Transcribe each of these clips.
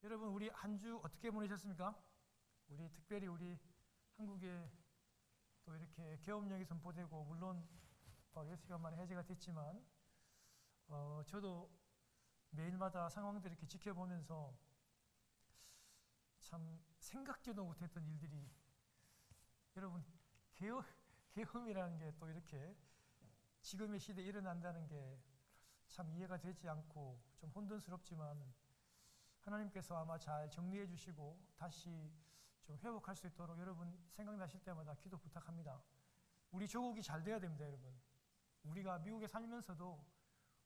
여러분, 우리 한 주 어떻게 보내셨습니까? 우리 특별히 우리 한국에 또 이렇게 계엄령이 선포되고, 물론 몇 시간 만에 해제가 됐지만 저도 매일마다 상황들을 이렇게 지켜보면서 참 생각지도 못했던 일들이, 여러분, 계엄이라는 게 또 이렇게 지금의 시대에 일어난다는 게 참 이해가 되지 않고 좀 혼돈스럽지만, 하나님께서 아마 잘 정리해 주시고 다시 좀 회복할 수 있도록 여러분 생각나실 때마다 기도 부탁합니다. 우리 조국이 잘 돼야 됩니다, 여러분. 우리가 미국에 살면서도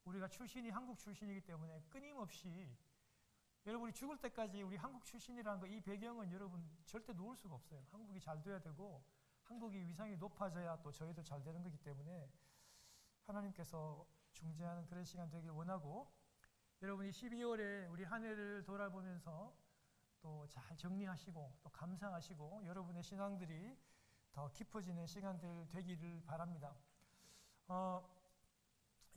우리가 출신이 한국 출신이기 때문에 끊임없이, 여러분이 죽을 때까지 우리 한국 출신이라는 거, 이 배경은 여러분 절대 놓을 수가 없어요. 한국이 잘 돼야 되고 한국이 위상이 높아져야 또 저희도 잘 되는 거기 때문에 하나님께서 중재하는 그런 시간 되길 원하고, 여러분이 12월에 우리 한 해를 돌아보면서 또 잘 정리하시고 또 감사하시고 여러분의 신앙들이 더 깊어지는 시간들 되기를 바랍니다.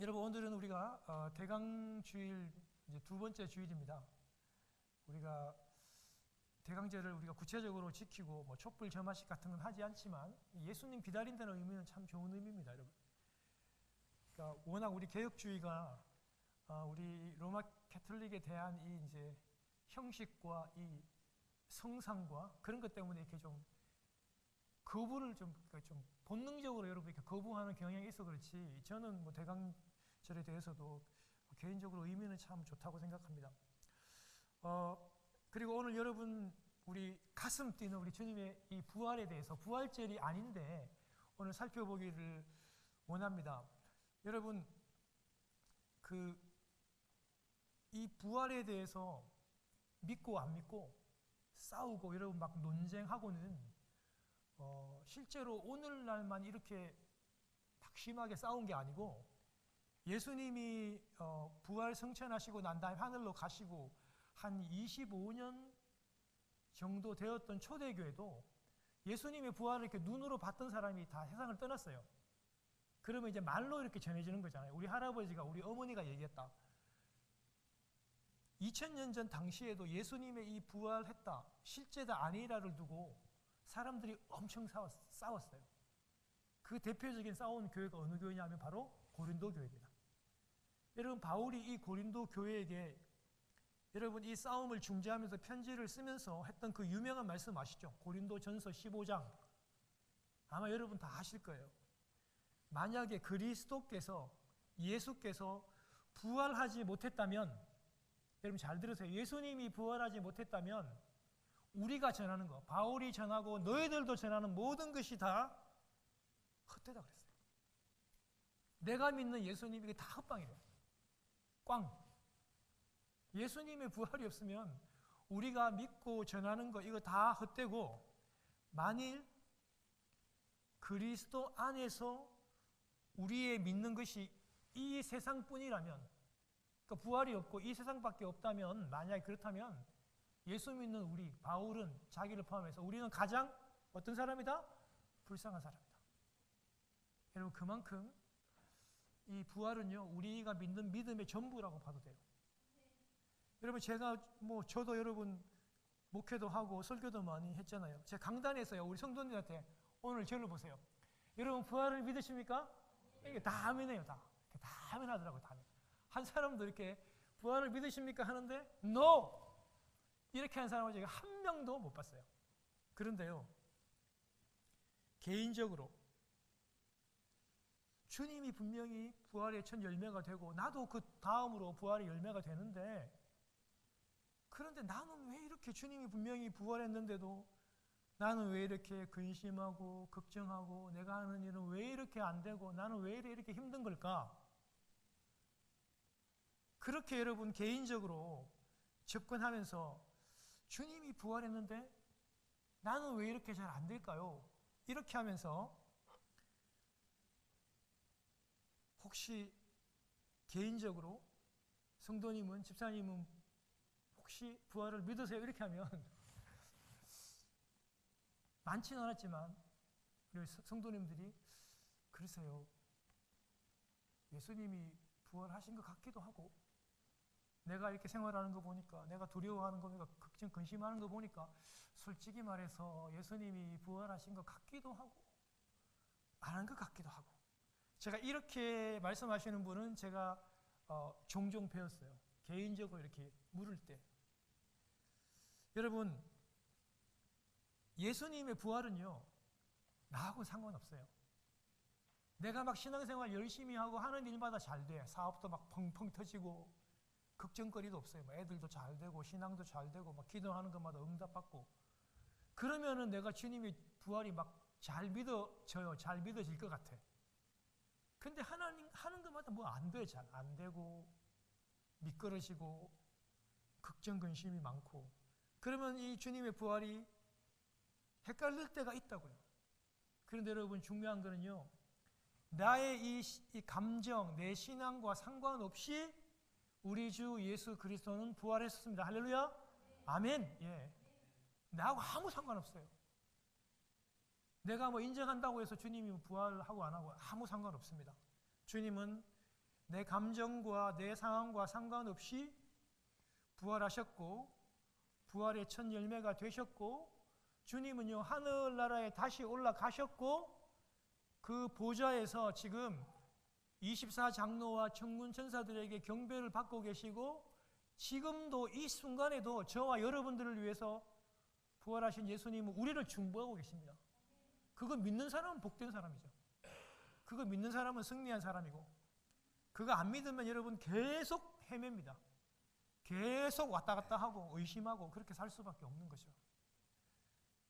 여러분, 오늘은 우리가 대강주일 이제 두 번째 주일입니다. 우리가 대강제를 우리가 구체적으로 지키고 뭐 촛불 점화식 같은 건 하지 않지만 예수님 기다린다는 의미는 참 좋은 의미입니다, 여러분. 그러니까 워낙 우리 개혁주의가 우리 로마 캐톨릭에 대한 이 이제 형식과 이 성상과 그런 것 때문에 이렇게 좀 거부를 좀 본능적으로 여러분 이렇게 거부하는 경향이 있어 그렇지, 저는 뭐 대강절에 대해서도 개인적으로 의미는 참 좋다고 생각합니다. 그리고 오늘 여러분 우리 가슴 뛰는 우리 주님의 이 부활에 대해서, 부활절이 아닌데 오늘 살펴보기를 원합니다. 여러분, 이 부활에 대해서 믿고 안 믿고 싸우고 여러분 막 논쟁하고는 실제로 오늘날만 이렇게 심하게 싸운 게 아니고, 예수님이 부활 성천하시고 난 다음에 하늘로 가시고 한 25년 정도 되었던 초대교회도 예수님의 부활을 이렇게 눈으로 봤던 사람이 다 세상을 떠났어요. 그러면 이제 말로 이렇게 전해지는 거잖아요. 우리 할아버지가, 우리 어머니가 얘기했다. 2000년 전 당시에도 예수님의 이 부활했다, 실제다 아니라를 두고 사람들이 엄청 싸웠어요. 그 대표적인 싸운 교회가 어느 교회냐면 바로 고린도 교회입니다. 여러분, 바울이 이 고린도 교회에게 여러분 이 싸움을 중재하면서 편지를 쓰면서 했던 그 유명한 말씀 아시죠? 고린도 전서 15장. 아마 여러분 다 아실 거예요. 만약에 그리스도께서, 예수께서 부활하지 못했다면, 여러분 잘 들으세요. 예수님이 부활하지 못했다면 우리가 전하는 거, 바울이 전하고 너희들도 전하는 모든 것이 다 헛되다 그랬어요. 내가 믿는 예수님, 이게 다 헛방이에요. 꽝. 예수님의 부활이 없으면 우리가 믿고 전하는 거 이거 다 헛되고, 만일 그리스도 안에서 우리의 믿는 것이 이 세상뿐이라면, 그러니까 부활이 없고 이 세상밖에 없다면, 만약에 그렇다면 예수 믿는 우리, 바울은 자기를 포함해서 우리는 가장 어떤 사람이다? 불쌍한 사람이다. 여러분, 그만큼 이 부활은요 우리가 믿는 믿음의 전부라고 봐도 돼요. 여러분, 제가 저도 여러분 목회도 하고 설교도 많이 했잖아요. 제가 강단에서요 우리 성도님한테 오늘 저를 보세요. 여러분 부활을 믿으십니까? 이게 다 아멘해요. 다 아멘하더라고요. 다 아멘. 한 사람도 이렇게 부활을 믿으십니까 하는데 NO! 이렇게 한 사람을 제가 한 명도 못 봤어요. 그런데요, 개인적으로 주님이 분명히 부활의 첫 열매가 되고 나도 그 다음으로 부활의 열매가 되는데, 그런데 나는 왜 이렇게 주님이 분명히 부활했는데도 나는 왜 이렇게 근심하고 걱정하고 내가 하는 일은 왜 이렇게 안 되고 나는 왜 이렇게 힘든 걸까? 그렇게 여러분 개인적으로 접근하면서 주님이 부활했는데 나는 왜 이렇게 잘 안 될까요? 이렇게 하면서 혹시 개인적으로 성도님은, 집사님은 혹시 부활을 믿으세요? 이렇게 하면 많지는 않았지만 우리 성도님들이 글쎄요, 예수님이 부활하신 것 같기도 하고 내가 이렇게 생활하는 거 보니까, 내가 두려워하는 거 보니까, 걱정, 근심하는 거 보니까 솔직히 말해서 예수님이 부활하신 것 같기도 하고 안 한 것 같기도 하고. 제가 이렇게 말씀하시는 분은 제가 종종 배웠어요. 개인적으로 이렇게 물을 때. 여러분, 예수님의 부활은요, 나하고 상관없어요. 내가 막 신앙생활 열심히 하고 하는 일마다 잘 돼. 사업도 막 펑펑 터지고 걱정거리도 없어요. 애들도 잘 되고 신앙도 잘 되고 막 기도하는 것마다 응답받고. 그러면은 내가 주님의 부활이 막 잘 믿어져요. 잘 믿어질 것 같아. 근데 하나님 하는 것마다 뭐 안 돼. 잘 안 되고 미끄러지고 걱정 근심이 많고. 그러면 이 주님의 부활이 헷갈릴 때가 있다고요. 그런데 여러분, 중요한 거는요, 나의 이 감정, 내 신앙과 상관없이 우리 주 예수 그리스도는 부활했습니다. 할렐루야. 아멘. 예. 나하고 아무 상관없어요. 내가 뭐 인정한다고 해서 주님이 부활하고 안 하고 아무 상관없습니다. 주님은 내 감정과 내 상황과 상관없이 부활하셨고 부활의 첫 열매가 되셨고, 주님은요 하늘나라에 다시 올라가셨고 그 보좌에서 지금 24장로와 천군 천사들에게 경배를 받고 계시고, 지금도 이 순간에도 저와 여러분들을 위해서 부활하신 예수님은 우리를 중보하고 계십니다. 그거 믿는 사람은 복된 사람이죠. 그거 믿는 사람은 승리한 사람이고, 그거 안 믿으면 여러분 계속 헤맵니다. 계속 왔다 갔다 하고 의심하고 그렇게 살 수밖에 없는 거죠.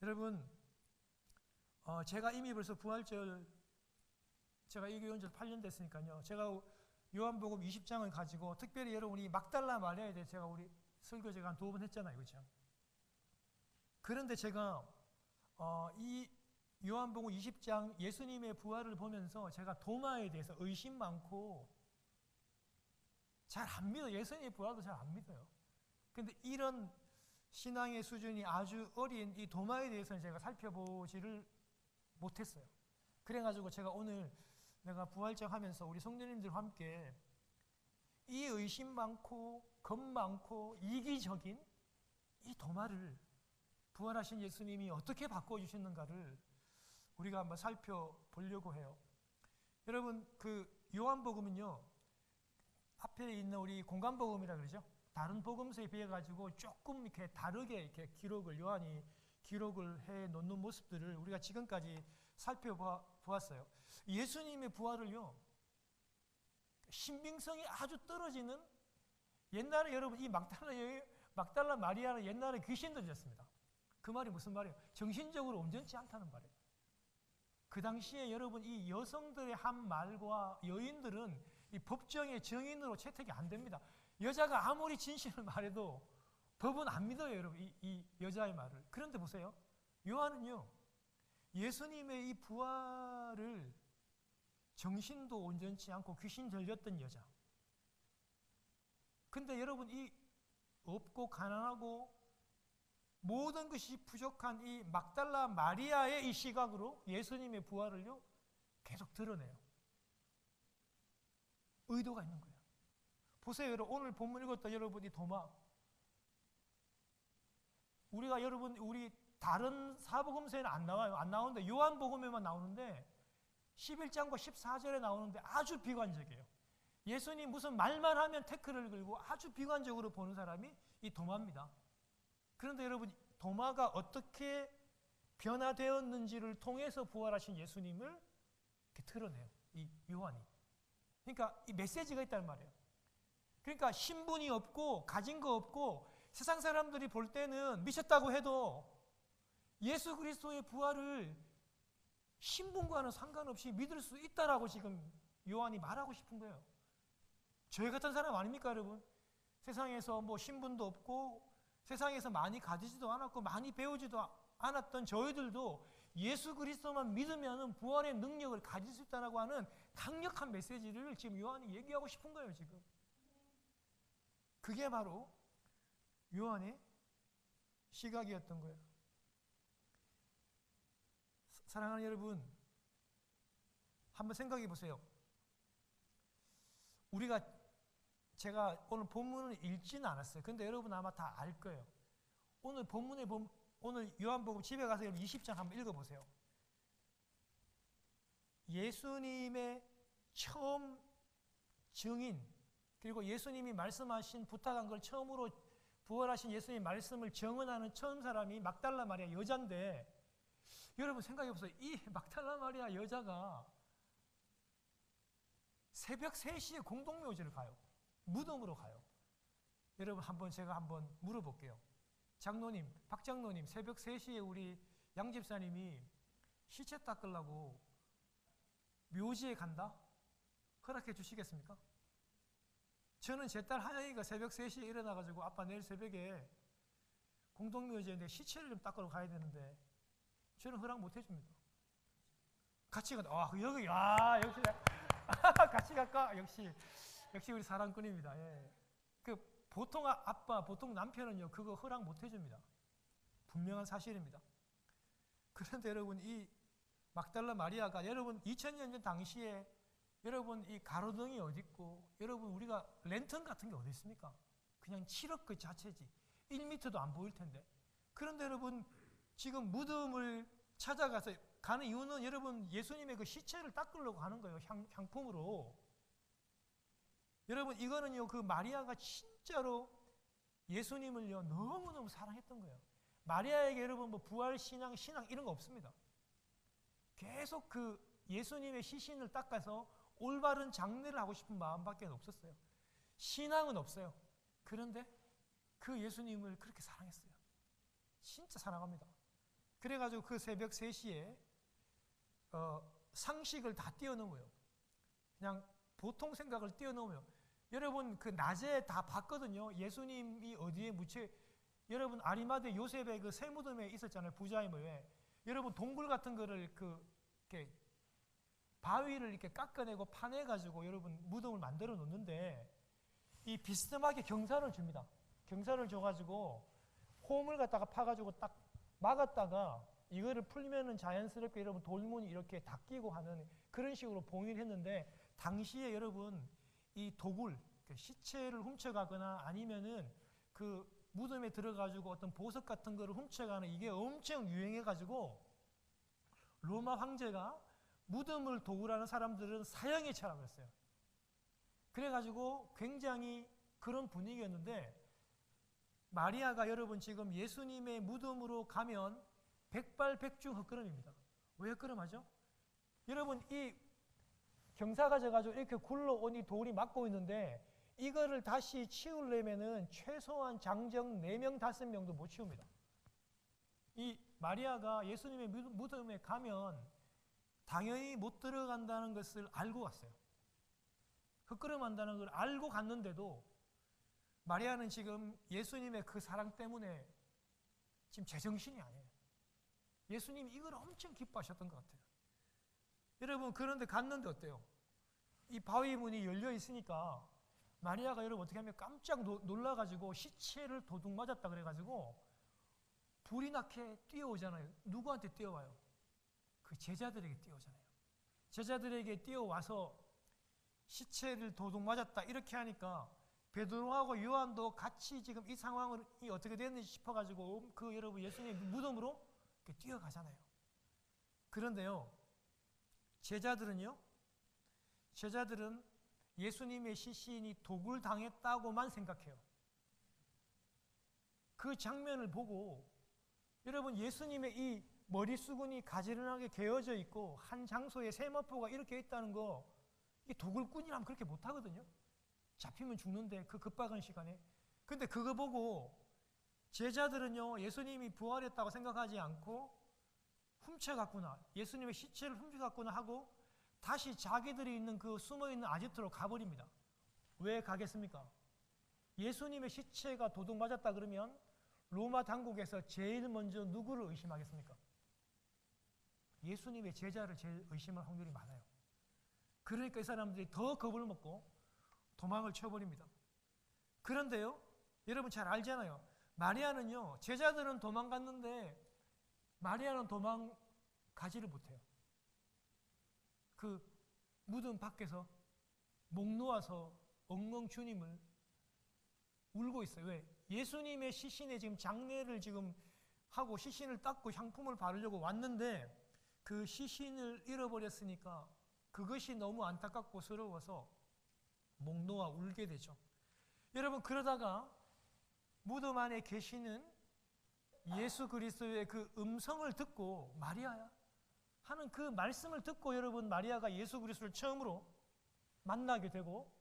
여러분, 제가 이미 벌써 부활절, 제가 이 교회 온 지 8년 됐으니까요. 제가 요한복음 20장을 가지고 특별히 여러분 이 막달라 마리아에 대해 제가 우리 설교 제가 한 2번 했잖아요. 그렇죠? 그런데 제가 이 요한복음 20장 예수님의 부활을 보면서 제가 도마에 대해서 의심 많고 잘 안 믿어요. 예수님의 부활도 잘 안 믿어요. 근데 이런 신앙의 수준이 아주 어린 이 도마에 대해서는 제가 살펴보지를 못했어요. 그래가지고 제가 오늘 내가 부활절 하면서 우리 성도님들과 함께 이 의심 많고 겁 많고 이기적인 이 도마를 부활하신 예수님이 어떻게 바꿔주셨는가를 우리가 한번 살펴보려고 해요. 여러분, 그 요한복음은요, 앞에 있는 우리 공간복음이라 그러죠. 다른 복음서에 비해 가지고 조금 이렇게 다르게 이렇게 요한이 기록을 해 놓는 모습들을 우리가 지금까지 살펴보았어요. 예수님의 부활을요, 신빙성이 아주 떨어지는, 옛날에 여러분 이 막달라 마리아는 옛날에 귀신 들렸습니다. 그 말이 무슨 말이에요? 정신적으로 온전치 않다는 말이에요. 그 당시에 여러분 이 여성들의 한 말과 여인들은 이 법정의 증인으로 채택이 안 됩니다. 여자가 아무리 진실을 말해도 법은 안 믿어요, 여러분. 이 여자의 말을. 그런데 보세요. 요한은요, 예수님의 이 부활을 정신도 온전치 않고 귀신 들렸던 여자. 근데 여러분 이 없고 가난하고 모든 것이 부족한 이 막달라 마리아의 이 시각으로 예수님의 부활을요 계속 드러내요. 의도가 있는 거예요. 보세요, 여러분. 오늘 본문 읽었던 여러분 이 도마. 우리 다른 사복음서에는 안 나와요. 안 나오는데 요한복음에만 나오는데 11장과 14절에 나오는데 아주 비관적이에요. 예수님 무슨 말만 하면 태클을 걸고 아주 비관적으로 보는 사람이 이 도마입니다. 그런데 여러분, 도마가 어떻게 변화되었는지를 통해서 부활하신 예수님을 이렇게 드러내요. 이 요한이. 그러니까 이 메시지가 있다는 말이에요. 그러니까 신분이 없고 가진 거 없고 세상 사람들이 볼 때는 미쳤다고 해도 예수 그리스도의 부활을 신분과는 상관없이 믿을 수 있다라고 지금 요한이 말하고 싶은 거예요. 저희 같은 사람 아닙니까, 여러분? 세상에서 뭐 신분도 없고 세상에서 많이 가지지도 않았고 많이 배우지도 않았던 저희들도 예수 그리스도만 믿으면 부활의 능력을 가질 수 있다고 하는 강력한 메시지를 지금 요한이 얘기하고 싶은 거예요, 지금. 그게 바로 요한의 시각이었던 거예요. 사랑하는 여러분, 한번 생각해 보세요. 우리가 제가 오늘 본문을 읽지는 않았어요. 근데 여러분 아마 다 알 거예요. 오늘 본문에 오늘 요한복음 집에 가서 20장 한번 읽어보세요. 예수님의 처음 증인, 그리고 예수님이 말씀하신 부탁한 걸 처음으로 부활하신 예수님의 말씀을 증언하는 처음 사람이 막달라 마리아 여자인데, 여러분 생각해보세요. 이 막달라 마리아 여자가 새벽 3시에 공동묘지를 가요. 무덤으로 가요. 여러분 제가 한번 물어볼게요. 장로님, 박 장로님, 새벽 3시에 우리 양 집사님이 시체 닦으려고 묘지에 간다? 허락해 주시겠습니까? 저는 제 딸 하영이가 새벽 3시에 일어나가지고 아빠 내일 새벽에 공동묘지에 내 시체를 좀 닦으러 가야 되는데 저는 허락 못 해줍니다. 같이 간다. 여기, 역시 같이 갈까? 역시 우리 사랑꾼입니다. 예. 보통 아빠, 보통 남편은요, 그거 허락 못 해줍니다. 분명한 사실입니다. 그런데 여러분, 이 막달라 마리아가 여러분 2000년 전 당시에 여러분 이 가로등이 어디 있고, 여러분 우리가 랜턴 같은 게 어디 있습니까? 그냥 칠흑 그 자체지. 1m도 안 보일 텐데. 그런데 여러분 지금 무덤을 찾아가서 가는 이유는 여러분 예수님의 그 시체를 닦으려고 하는 거예요. 향품으로. 여러분 이거는요, 그 마리아가 진짜로 예수님을요 너무너무 사랑했던 거예요. 마리아에게 여러분 뭐 부활 신앙 이런 거 없습니다. 계속 그 예수님의 시신을 닦아서 올바른 장례를 하고 싶은 마음밖에 없었어요. 신앙은 없어요. 그런데 그 예수님을 그렇게 사랑했어요. 진짜 사랑합니다. 그래가지고 그 새벽 3시에 상식을 다 뛰어넘어요. 그냥 보통 생각을 뛰어넘어요. 여러분 그 낮에 다 봤거든요. 예수님이 어디에 여러분 아리마대 요셉의 그 세무덤에 있었잖아요. 부자의 모에. 여러분 동굴 같은 거를 이렇게 바위를 이렇게 깎아내고 파내가지고 여러분 무덤을 만들어 놓는데, 이 비스듬하게 경사를 줍니다. 경사를 줘가지고 홈을 갖다가 파가지고 딱 막았다가 이거를 풀면은 자연스럽게 여러분 돌문이 이렇게 닫히고 하는 그런 식으로 봉인을 했는데, 당시에 여러분 이 도굴, 시체를 훔쳐가거나 아니면은 그 무덤에 들어가지고 어떤 보석 같은 거를 훔쳐가는 이게 엄청 유행해가지고 로마 황제가 무덤을 도굴하는 사람들은 사형에 처하라고 했어요. 그래가지고 굉장히 그런 분위기였는데, 마리아가 여러분 지금 예수님의 무덤으로 가면 백발백중 헛걸음입니다. 왜 헛걸음하죠? 여러분 이 경사가 져가지고 이렇게 굴러온 이 돌이 막고 있는데, 이거를 다시 치우려면은 최소한 장정 4명, 5명도 못 치웁니다. 이 마리아가 예수님의 무덤에 가면 당연히 못 들어간다는 것을 알고 갔어요. 헛걸음한다는 걸 알고 갔는데도 마리아는 지금 예수님의 그 사랑 때문에 지금 제정신이 아니에요. 예수님이 이걸 엄청 기뻐하셨던 것 같아요. 여러분 그런데 갔는데 어때요? 이 바위 문이 열려 있으니까 마리아가 여러분 어떻게 하면 깜짝 놀라가지고 시체를 도둑 맞았다 그래가지고 불이 나게 뛰어오잖아요. 누구한테 뛰어와요? 그 제자들에게 뛰어오잖아요. 제자들에게 뛰어와서 시체를 도둑 맞았다 이렇게 하니까 베드로하고 요한도 같이 지금 이 상황이 어떻게 됐는지 싶어가지고 그 여러분 예수님의 무덤으로 뛰어가잖아요. 그런데요, 제자들은 예수님의 시신이 도굴 당했다고만 생각해요. 그 장면을 보고 여러분 예수님의 이 머리수건이 가지런하게 개어져 있고 한 장소에 세마포가 이렇게 있다는 거, 이 도굴꾼이라면 그렇게 못하거든요. 잡히면 죽는데 그 급박한 시간에. 근데 그거 보고 제자들은요 예수님이 부활했다고 생각하지 않고 훔쳐갔구나, 예수님의 시체를 훔쳐갔구나 하고 다시 자기들이 있는 그 숨어있는 아지트로 가버립니다. 왜 가겠습니까? 예수님의 시체가 도둑 맞았다 그러면 로마 당국에서 제일 먼저 누구를 의심하겠습니까? 예수님의 제자를 제일 의심할 확률이 많아요. 그러니까 이 사람들이 더 겁을 먹고 도망을 쳐버립니다. 그런데요, 여러분 잘 알잖아요. 마리아는요, 제자들은 도망갔는데 마리아는 도망가지를 못해요. 그 무덤 밖에서 목 놓아서 엉엉 주님을 울고 있어요. 왜? 예수님의 시신에 지금 장례를 지금 하고 시신을 닦고 향품을 바르려고 왔는데 그 시신을 잃어버렸으니까 그것이 너무 안타깝고 서러워서 목 놓아 울게 되죠. 여러분, 그러다가 무덤 안에 계시는 예수 그리스도의 그 음성을 듣고 마리아야 하는 그 말씀을 듣고 여러분, 마리아가 예수 그리스도를 처음으로 만나게 되고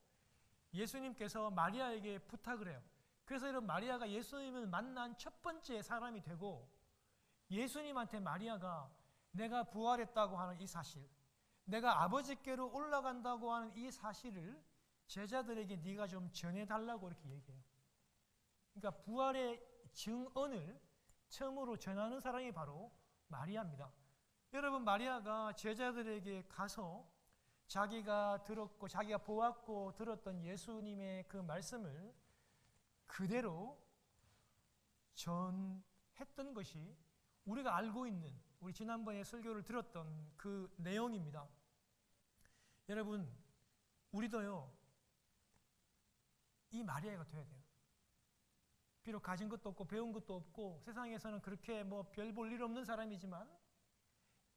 예수님께서 마리아에게 부탁을 해요. 그래서 여러분, 마리아가 예수님을 만난 첫 번째 사람이 되고 예수님한테 마리아가 내가 부활했다고 하는 이 사실, 내가 아버지께로 올라간다고 하는 이 사실을 제자들에게 네가 좀 전해달라고 이렇게 얘기해요. 그러니까 부활의 증언을 처음으로 전하는 사람이 바로 마리아입니다. 여러분, 마리아가 제자들에게 가서 자기가 들었고 자기가 보았고 들었던 예수님의 그 말씀을 그대로 전했던 것이 우리가 알고 있는, 우리 지난번에 설교를 들었던 그 내용입니다. 여러분, 우리도요 이 마리아가 돼야 돼요. 비록 가진 것도 없고 배운 것도 없고 세상에서는 그렇게 뭐 별 볼 일 없는 사람이지만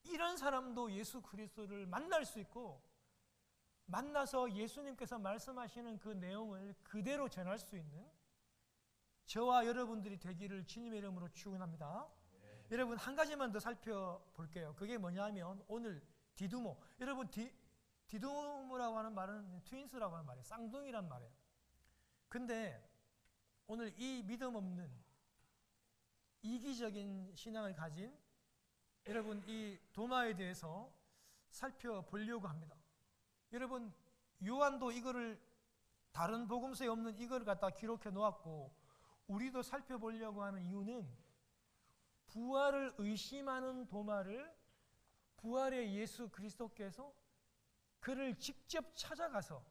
이런 사람도 예수 그리스도를 만날 수 있고 만나서 예수님께서 말씀하시는 그 내용을 그대로 전할 수 있는 저와 여러분들이 되기를 주님의 이름으로 축원합니다. 여러분, 한 가지만 더 살펴볼게요. 그게 뭐냐면 오늘 디두모. 여러분, 디두모라고 하는 말은 트윈스라고 하는 말이에요. 쌍둥이란 말이에요. 근데 오늘 이 믿음 없는 이기적인 신앙을 가진 여러분, 이 도마에 대해서 살펴보려고 합니다. 여러분, 요한도 이거를 다른 복음서에 없는 이걸 갖다 기록해 놓았고 우리도 살펴보려고 하는 이유는 부활을 의심하는 도마를 부활의 예수 그리스도께서 그를 직접 찾아가서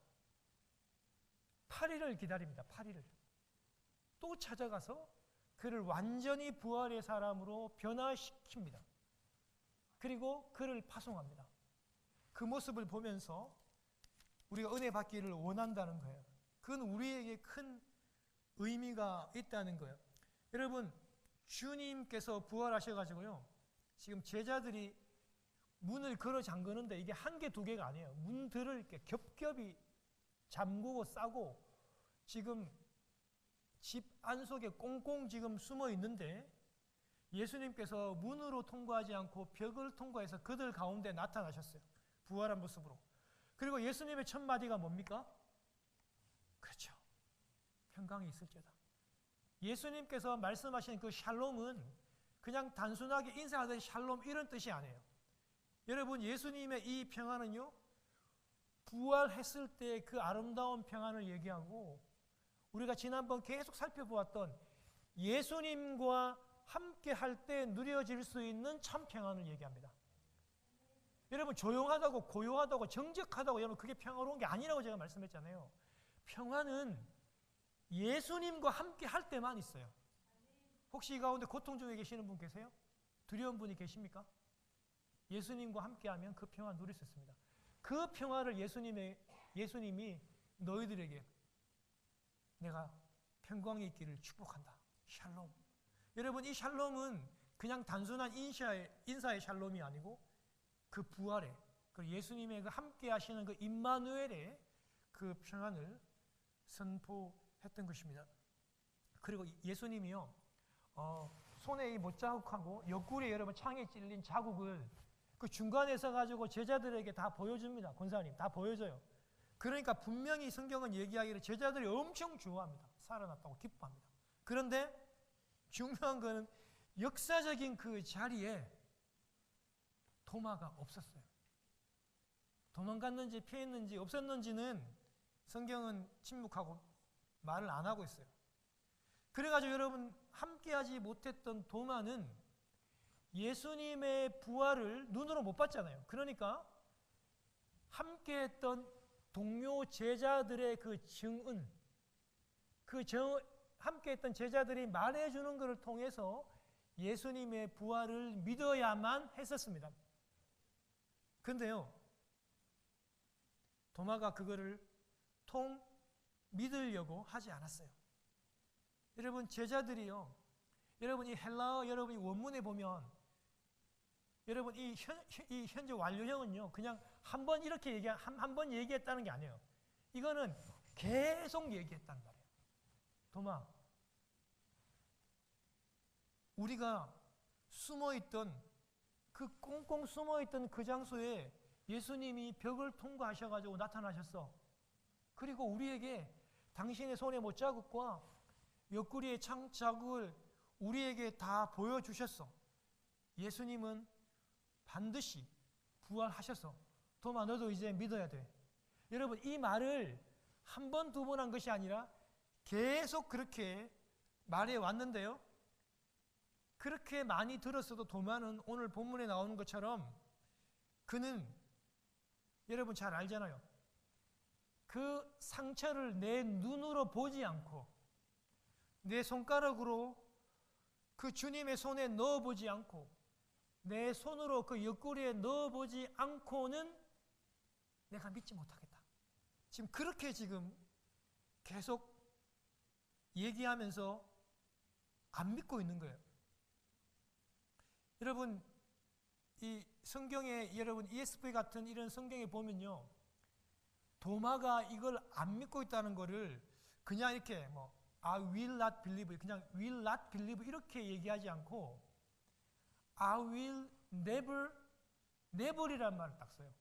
8일을 기다립니다. 8일을 또 찾아가서 그를 완전히 부활의 사람으로 변화시킵니다. 그리고 그를 파송합니다. 그 모습을 보면서 우리가 은혜 받기를 원한다는 거예요. 그건 우리에게 큰 의미가 있다는 거예요. 여러분, 주님께서 부활하셔가지고요 지금 제자들이 문을 걸어 잠그는데 이게 한 개, 두 개가 아니에요. 문들을 이렇게 겹겹이 잠그고 싸고 지금 집 안속에 꽁꽁 지금 숨어 있는데 예수님께서 문으로 통과하지 않고 벽을 통과해서 그들 가운데 나타나셨어요. 부활한 모습으로. 그리고 예수님의 첫 마디가 뭡니까? 그렇죠. 평강이 있을지어다. 예수님께서 말씀하신 그 샬롬은 그냥 단순하게 인사하던 샬롬 이런 뜻이 아니에요. 여러분, 예수님의 이 평안은요 부활했을 때 그 아름다운 평안을 얘기하고 우리가 지난번 계속 살펴보았던 예수님과 함께 할 때 누려질 수 있는 참 평안을 얘기합니다. 여러분, 조용하다고 고요하다고 정적하다고 여러분 그게 평화로운 게 아니라고 제가 말씀했잖아요. 평안은 예수님과 함께 할 때만 있어요. 혹시 이 가운데 고통 중에 계시는 분 계세요? 두려운 분이 계십니까? 예수님과 함께하면 그 평화 누릴 수 있습니다. 그 평화를 예수님이 너희들에게 내가 평강이 있기를 축복한다. 샬롬. 여러분, 이 샬롬은 그냥 단순한 인사의 샬롬이 아니고 그 부활의, 그 예수님의 그 함께 하시는 그 임마누엘의 그 평안을 선포했던 것입니다. 그리고 예수님이요, 손에 이 못자국하고 옆구리에 여러분 창에 찔린 자국을 그 중간에 서가지고 제자들에게 다 보여줍니다. 권사님, 다 보여줘요. 그러니까 분명히 성경은 얘기하기를 제자들이 엄청 좋아합니다. 살아났다고 기뻐합니다. 그런데 중요한 거는 역사적인 그 자리에 도마가 없었어요. 도망갔는지 피했는지 없었는지는 성경은 침묵하고 말을 안 하고 있어요. 그래가지고 여러분 함께하지 못했던 도마는 예수님의 부활을 눈으로 못 봤잖아요. 그러니까 함께했던 동료 제자들의 그 증언, 함께했던 제자들이 말해주는 것을 통해서 예수님의 부활을 믿어야만 했었습니다. 그런데요, 도마가 그거를 믿으려고 하지 않았어요. 여러분 제자들이요. 여러분 이 헬라어 여러분이 원문에 보면 여러분 이 현재 완료형은요. 그냥 한 번 이렇게 한 번 얘기했다는 게 아니에요. 이거는 계속 얘기했단 말이에요. 도마, 우리가 숨어있던 그 꽁꽁 숨어있던 그 장소에 예수님이 벽을 통과하셔가지고 나타나셨어. 그리고 우리에게 당신의 손의 못자국과 옆구리의 창자국을 우리에게 다 보여주셨어. 예수님은 반드시 부활하셨어. 도마, 너도 이제 믿어야 돼. 여러분 이 말을 한 번, 두 번 한 것이 아니라 계속 그렇게 말해 왔는데요. 그렇게 많이 들었어도 도마는 오늘 본문에 나오는 것처럼 그는 여러분 잘 알잖아요. 그 상처를 내 눈으로 보지 않고 내 손가락으로 그 주님의 손에 넣어보지 않고 내 손으로 그 옆구리에 넣어보지 않고는 내가 믿지 못하겠다. 지금 그렇게 지금 계속 얘기하면서 안 믿고 있는 거예요. 여러분 이 성경에 여러분 ESV 같은 이런 성경에 보면요. 도마가 이걸 안 믿고 있다는 거를 그냥 이렇게 뭐 I will not believe 그냥 will not believe 이렇게 얘기하지 않고 I will never이라는 말을 딱 써요.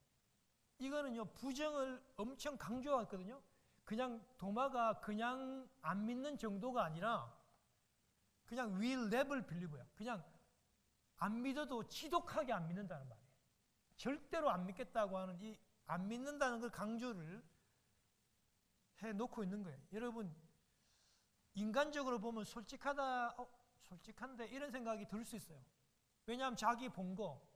이거는요 부정을 엄청 강조하거든요. 그냥 도마가 그냥 안 믿는 정도가 아니라 그냥 will never believe야. 그냥 안 믿어도 지독하게 안 믿는다는 말이에요. 절대로 안 믿겠다고 하는 이 안 믿는다는 걸 강조를 해놓고 있는 거예요. 여러분 인간적으로 보면 솔직한데 이런 생각이 들 수 있어요. 왜냐하면 자기 본 거,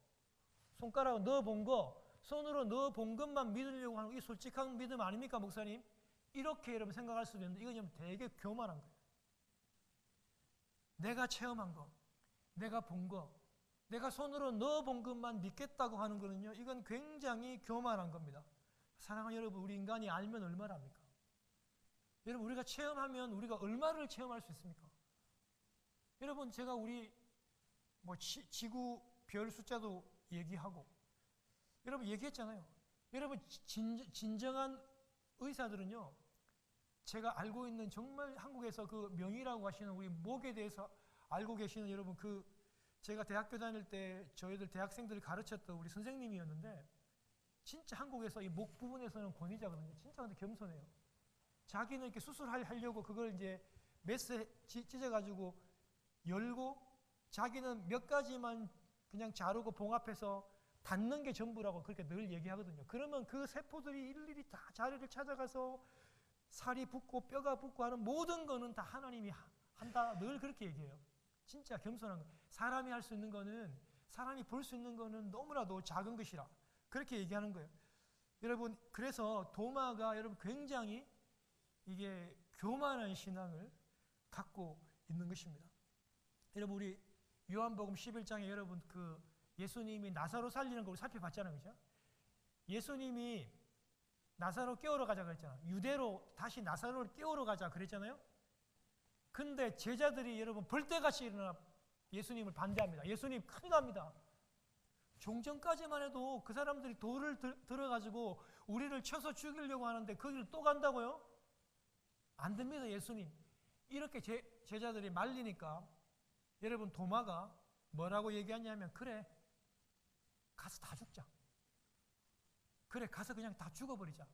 손가락으로 넣어본 거, 손으로 넣어본 것만 믿으려고 하는 이 솔직한 믿음 아닙니까, 목사님? 이렇게 여러분 생각할 수도 있는데 이건 좀 되게 교만한 거예요. 내가 체험한 거, 내가 본 거, 내가 손으로 넣어본 것만 믿겠다고 하는 거는요, 이건 굉장히 교만한 겁니다. 사랑하는 여러분, 우리 인간이 알면 얼마나 합니까? 여러분, 우리가 체험하면 우리가 얼마를 체험할 수 있습니까? 여러분, 제가 우리 뭐 지구 별 숫자도 얘기하고, 여러분 얘기했잖아요. 여러분, 진정한 의사들은요, 제가 알고 있는 정말 한국에서 그 명의라고 하시는 우리 목에 대해서 알고 계시는 여러분, 제가 대학교 다닐 때 저희들 대학생들을 가르쳤던 우리 선생님이었는데 진짜 한국에서 이 목 부분에서는 권위자거든요. 진짜 근데 겸손해요. 자기는 이렇게 수술하려고 그걸 이제 메스 찢어가지고 열고 자기는 몇 가지만 그냥 자르고 봉합해서 닿는 게 전부라고 그렇게 늘 얘기하거든요. 그러면 그 세포들이 일일이 다 자리를 찾아가서 살이 붙고 뼈가 붙고 하는 모든 거는 다 하나님이 한다. 늘 그렇게 얘기해요. 진짜 겸손한 거. 사람이 할 수 있는 거는, 사람이 볼 수 있는 거는 너무나도 작은 것이라. 그렇게 얘기하는 거예요. 여러분, 그래서 도마가 여러분 굉장히 이게 교만한 신앙을 갖고 있는 것입니다. 여러분, 우리 요한복음 11장에 여러분 그 예수님이 나사로 살리는 걸 살펴봤잖아요. 그죠? 예수님이 나사로 깨우러 가자 그랬잖아요. 유대로 다시 나사로를 깨우러 가자 그랬잖아요. 근데 제자들이 여러분 벌떼같이 일어나 예수님을 반대합니다. 예수님 큰일 납니다. 종전까지만 해도 그 사람들이 돌을 들어가지고 우리를 쳐서 죽이려고 하는데 거기를 또 간다고요? 안 됩니다. 예수님. 이렇게 제자들이 말리니까 여러분 도마가 뭐라고 얘기하냐면 그래 가서 다 죽자. 그래 가서 그냥 다 죽어버리자.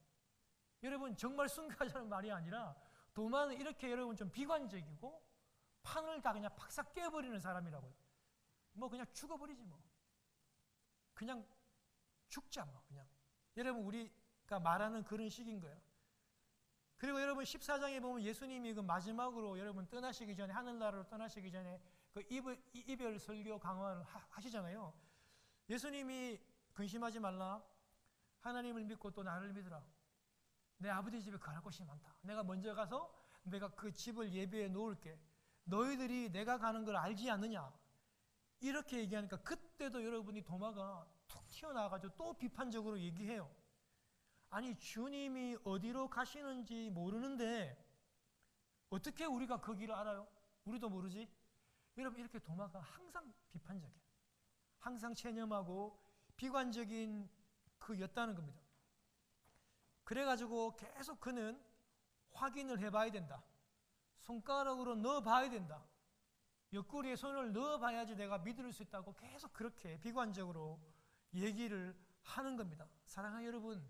여러분 정말 순교하자는 말이 아니라 도마는 이렇게 여러분 좀 비관적이고 판을 다 그냥 팍싹 깨버리는 사람이라고요. 뭐 그냥 죽어버리지 뭐. 그냥 죽자 뭐 그냥. 여러분 우리가 말하는 그런 식인 거예요. 그리고 여러분 14장에 보면 예수님이 그 마지막으로 여러분 떠나시기 전에 하늘나라로 떠나시기 전에 그 이별 설교 강화를 하시잖아요. 예수님이 근심하지 말라. 하나님을 믿고 또 나를 믿으라. 내 아버지 집에 거할 곳이 많다. 내가 먼저 가서 내가 그 집을 예비해 놓을게. 너희들이 내가 가는 걸 알지 않느냐. 이렇게 얘기하니까 그때도 여러분이 도마가 툭 튀어나와가지고 또 비판적으로 얘기해요. 아니 주님이 어디로 가시는지 모르는데 어떻게 우리가 그 길을 알아요? 우리도 모르지? 여러분, 이렇게 도마가 항상 비판적이에요. 항상 체념하고 비관적인 그였다는 겁니다. 그래가지고 계속 그는 확인을 해봐야 된다. 손가락으로 넣어봐야 된다. 옆구리에 손을 넣어봐야지 내가 믿을 수 있다고 계속 그렇게 비관적으로 얘기를 하는 겁니다. 사랑하는 여러분,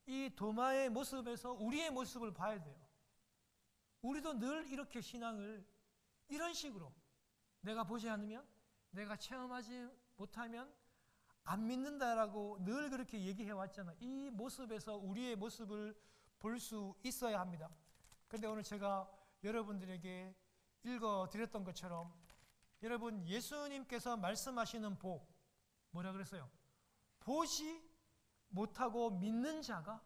이 도마의 모습에서 우리의 모습을 봐야 돼요. 우리도 늘 이렇게 신앙을 이런 식으로 내가 보지 않으면, 내가 체험하지 못하면 안 믿는다라고 늘 그렇게 얘기해 왔잖아요. 이 모습에서 우리의 모습을 볼 수 있어야 합니다. 그런데 오늘 제가 여러분들에게 읽어드렸던 것처럼 여러분, 예수님께서 말씀하시는 복, 뭐라 그랬어요? 보지 못하고 믿는 자가,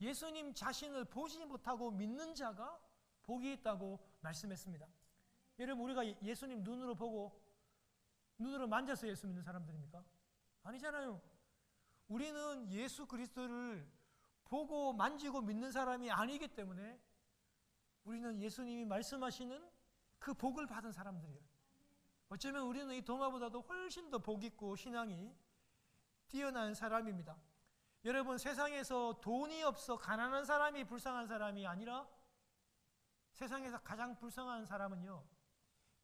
예수님 자신을 보지 못하고 믿는 자가 복이 있다고 말씀했습니다. 여러분, 우리가 예수님 눈으로 보고 눈으로 만져서 예수 믿는 사람들입니까? 아니잖아요. 우리는 예수 그리스도를 보고 만지고 믿는 사람이 아니기 때문에 우리는 예수님이 말씀하시는 그 복을 받은 사람들이에요. 어쩌면 우리는 이 도마보다도 훨씬 더 복 있고 신앙이 뛰어난 사람입니다. 여러분, 세상에서 돈이 없어 가난한 사람이 불쌍한 사람이 아니라 세상에서 가장 불쌍한 사람은요,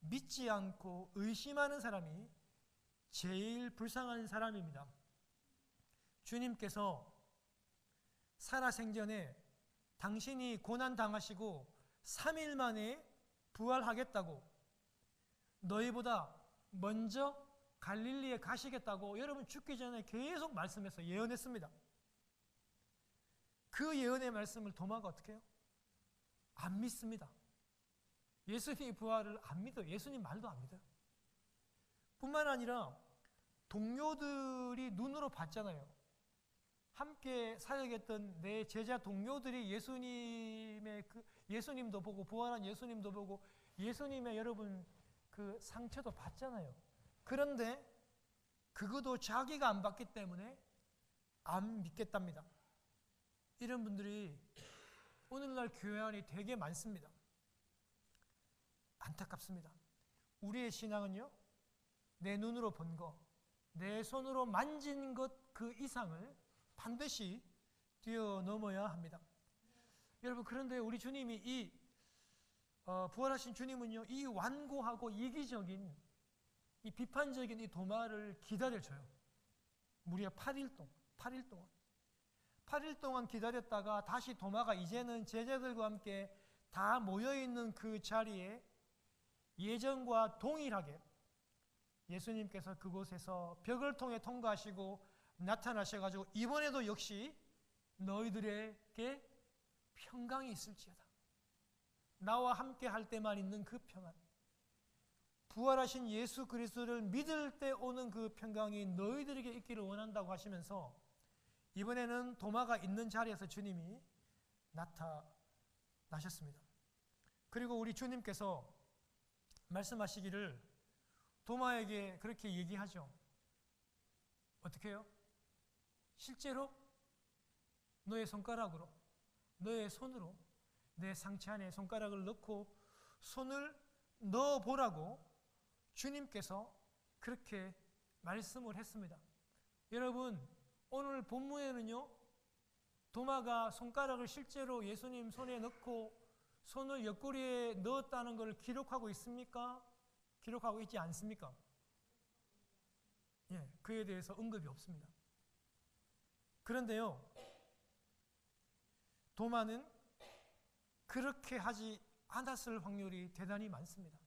믿지 않고 의심하는 사람이 제일 불쌍한 사람입니다. 주님께서 살아생전에 당신이 고난당하시고 3일 만에 부활하겠다고, 너희보다 먼저 갈릴리에 가시겠다고 여러분 죽기 전에 계속 말씀해서 예언했습니다. 그 예언의 말씀을 도마가 어떻게 해요? 안 믿습니다. 예수님 부활을 안 믿어요. 예수님 말도 안 믿어요. 뿐만 아니라 동료들이 눈으로 봤잖아요. 함께 사역했던 내 제자 동료들이 예수님도 보고 부활한 예수님도 보고 예수님의 여러분 그 상처도 봤잖아요. 그런데 그것도 자기가 안 봤기 때문에 안 믿겠답니다. 이런 분들이 오늘날 교회 안에 되게 많습니다. 안타깝습니다. 우리의 신앙은요, 내 눈으로 본 것, 내 손으로 만진 것 그 이상을 반드시 뛰어넘어야 합니다. 여러분, 그런데 우리 주님이 부활하신 주님은요, 이 완고하고 이기적인 이 비판적인 이 도마를 기다려줘요. 무려 8일 동안 기다렸다가 다시 도마가 이제는 제자들과 함께 다 모여있는 그 자리에 예전과 동일하게 예수님께서 그곳에서 벽을 통해 통과하시고 나타나셔가지고 이번에도 역시 너희들에게 평강이 있을지어다. 나와 함께 할 때만 있는 그 평안, 부활하신 예수 그리스도를 믿을 때 오는 그 평강이 너희들에게 있기를 원한다고 하시면서 이번에는 도마가 있는 자리에서 주님이 나타나셨습니다. 그리고 우리 주님께서 말씀하시기를 도마에게 그렇게 얘기하죠. 어떻게 해요? 실제로 너의 손가락으로, 너의 손으로 내 상처 안에 손가락을 넣고 손을 넣어보라고 주님께서 그렇게 말씀을 했습니다. 여러분, 오늘 본문에는요, 도마가 손가락을 실제로 예수님 손에 넣고 손을 옆구리에 넣었다는 걸 기록하고 있습니까? 기록하고 있지 않습니까? 예, 그에 대해서 언급이 없습니다. 그런데요, 도마는 그렇게 하지 않았을 확률이 대단히 많습니다.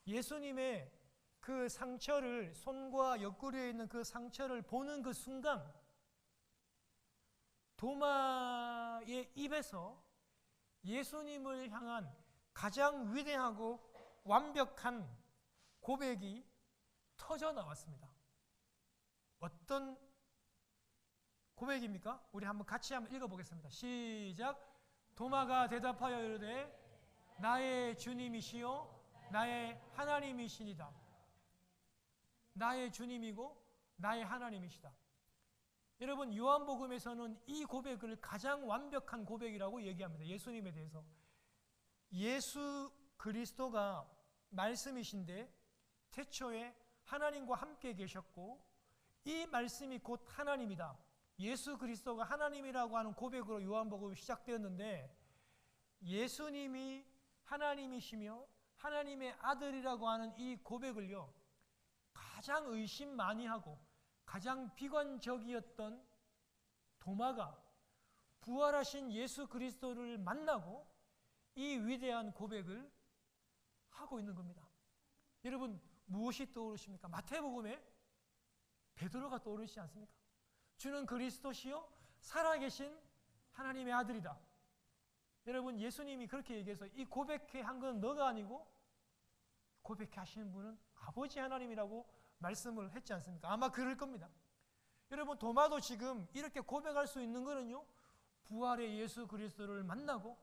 예수님의 그 상처를, 손과 옆구리에 있는 그 상처를 보는 그 순간 도마의 입에서 예수님을 향한 가장 위대하고 완벽한 고백이 터져 나왔습니다. 어떤 고백입니까? 우리 같이 한번 읽어보겠습니다. 시작. 도마가 대답하여 이르되 나의 주님이시요 나의 하나님이시니이다. 나의 주님이고 나의 하나님이시다. 여러분, 요한복음에서는 이 고백을 가장 완벽한 고백이라고 얘기합니다. 예수님에 대해서. 예수 그리스도가 말씀이신데 태초에 하나님과 함께 계셨고 이 말씀이 곧 하나님이다. 예수 그리스도가 하나님이라고 하는 고백으로 요한복음이 시작되었는데 예수님이 하나님이시며 하나님의 아들이라고 하는 이 고백을요 가장 의심 많이 하고 가장 비관적이었던 도마가 부활하신 예수 그리스도를 만나고 이 위대한 고백을 하고 있는 겁니다. 여러분 무엇이 떠오르십니까? 마태복음에 베드로가 떠오르시지 않습니까? 주는 그리스도시요 살아계신 하나님의 아들이다. 여러분 예수님이 그렇게 얘기해서 이 고백해 한 건 너가 아니고 고백해 하시는 분은 아버지 하나님이라고 말씀을 했지 않습니까? 아마 그럴 겁니다. 여러분 도마도 지금 이렇게 고백할 수 있는 거는요 부활의 예수 그리스도를 만나고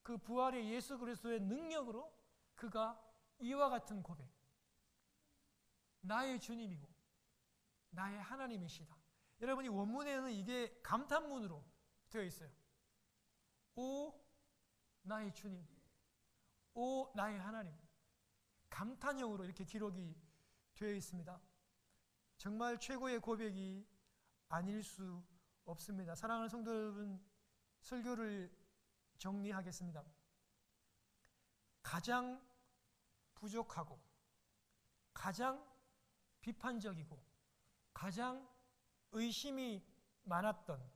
그 부활의 예수 그리스도의 능력으로 그가 이와 같은 고백, 나의 주님이고 나의 하나님이시다. 여러분 이 원문에는 이게 감탄문으로 되어 있어요. 오 나의 주님, 오 나의 하나님, 감탄형으로 이렇게 기록이 되어 있습니다. 정말 최고의 고백이 아닐 수 없습니다. 사랑하는 성도 여러분, 설교를 정리하겠습니다. 가장 부족하고 가장 비판적이고 가장 의심이 많았던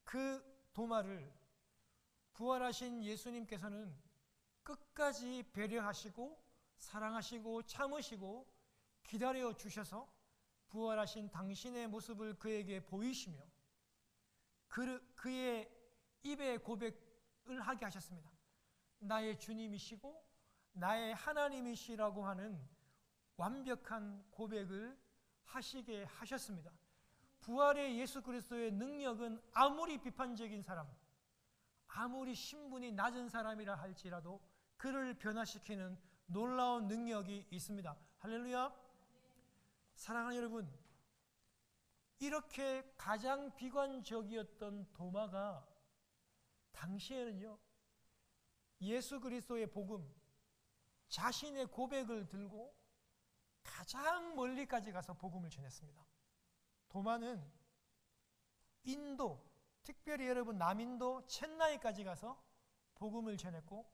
그 도마를 부활하신 예수님께서는 끝까지 배려하시고 사랑하시고 참으시고 기다려 주셔서 부활하신 당신의 모습을 그에게 보이시며 그의 입에 고백을 하게 하셨습니다. 나의 주님이시고 나의 하나님이시라고 하는 완벽한 고백을 하시게 하셨습니다. 부활의 예수 그리스도의 능력은 아무리 비판적인 사람, 아무리 신분이 낮은 사람이라 할지라도 그를 변화시키는 놀라운 능력이 있습니다. 할렐루야. 사랑하는 여러분, 이렇게 가장 비관적이었던 도마가 당시에는요 예수 그리스도의 복음, 자신의 고백을 들고 가장 멀리까지 가서 복음을 전했습니다. 도마는 인도, 특별히 여러분 남인도 첸나이까지 가서 복음을 전했고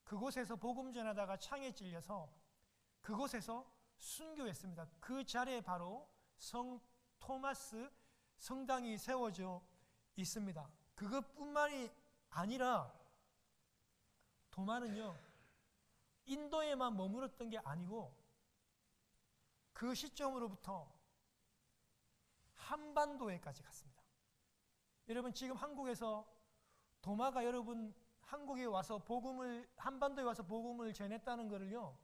그곳에서 복음 전하다가 창에 찔려서 그곳에서 순교했습니다. 그 자리에 바로 성 토마스 성당이 세워져 있습니다. 그것뿐만이 아니라 도마는요 인도에만 머물렀던 게 아니고 그 시점으로부터 한반도에까지 갔습니다. 여러분 지금 한국에서 도마가 여러분 한국에 와서 한반도에 와서 복음을 전했다는 것을요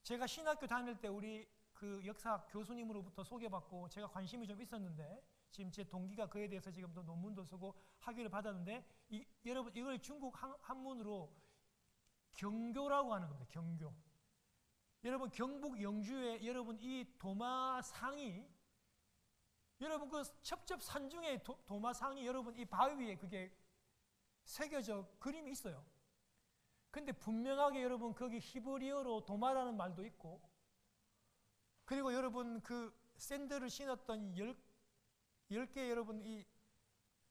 제가 신학교 다닐 때 우리 그 역사 교수님으로부터 소개받고 제가 관심이 좀 있었는데 지금 제 동기가 그에 대해서 지금 또 논문도 쓰고 학위를 받았는데 여러분 이걸 중국 한문으로 경교라고 하는 겁니다. 경교. 여러분 경북 영주에 여러분 이 도마상이 여러분 그 첩첩산중의 도마상이 여러분 이 바위 위에 그게 새겨져 그림이 있어요. 근데 분명하게 여러분 거기 히브리어로 도마라는 말도 있고 그리고 여러분 그 샌들을 신었던 10개 여러분 이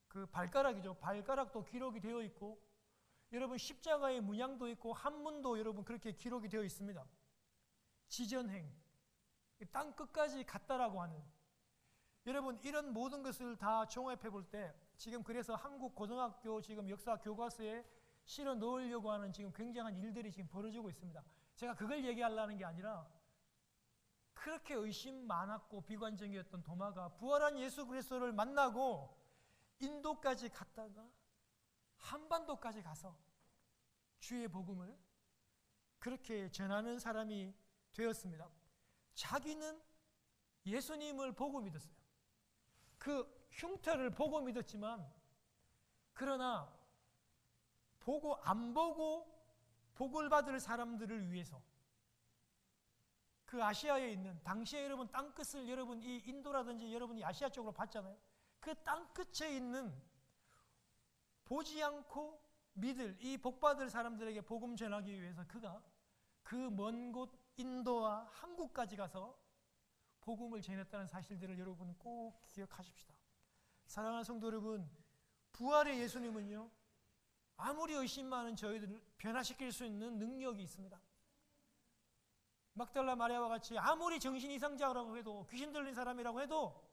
그 발가락이죠. 발가락도 기록이 되어 있고 여러분 십자가의 문양도 있고 한문도 여러분 그렇게 기록이 되어 있습니다. 지전행, 땅 끝까지 갔다라고 하는 여러분 이런 모든 것을 다 종합해 볼 때 지금 그래서 한국 고등학교 지금 역사 교과서에 실어 넣으려고 하는 지금 굉장한 일들이 지금 벌어지고 있습니다. 제가 그걸 얘기하려는 게 아니라 그렇게 의심 많았고 비관적이었던 도마가 부활한 예수 그리스도를 만나고 인도까지 갔다가 한반도까지 가서 주의 복음을 그렇게 전하는 사람이 되었습니다. 자기는 예수님을 보고 믿었어요. 그 흉터를 보고 믿었지만 그러나 보고 안 보고 복을 받을 사람들을 위해서 그 아시아에 있는 당시에 여러분 땅끝을 여러분 이 인도라든지 여러분이 아시아 쪽으로 봤잖아요. 그 땅끝에 있는 보지 않고 믿을, 이 복받을 사람들에게 복음 전하기 위해서 그가 그 먼 곳 인도와 한국까지 가서 복음을 전했다는 사실들을 여러분 꼭 기억하십시다. 사랑하는 성도 여러분, 부활의 예수님은요, 아무리 의심 많은 저희들을 변화시킬 수 있는 능력이 있습니다. 막달라 마리아와 같이 아무리 정신 이상자라고 해도, 귀신 들린 사람이라고 해도,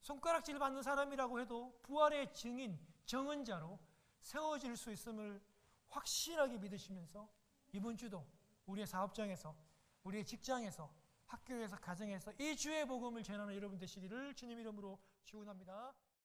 손가락질 받는 사람이라고 해도 부활의 증인, 정언자로 세워질 수 있음을 확실하게 믿으시면서 이번 주도 우리의 사업장에서, 우리의 직장에서, 학교에서, 가정에서 이 주의 복음을 전하는 여러분 되시기를 주님 이름으로 축원합니다.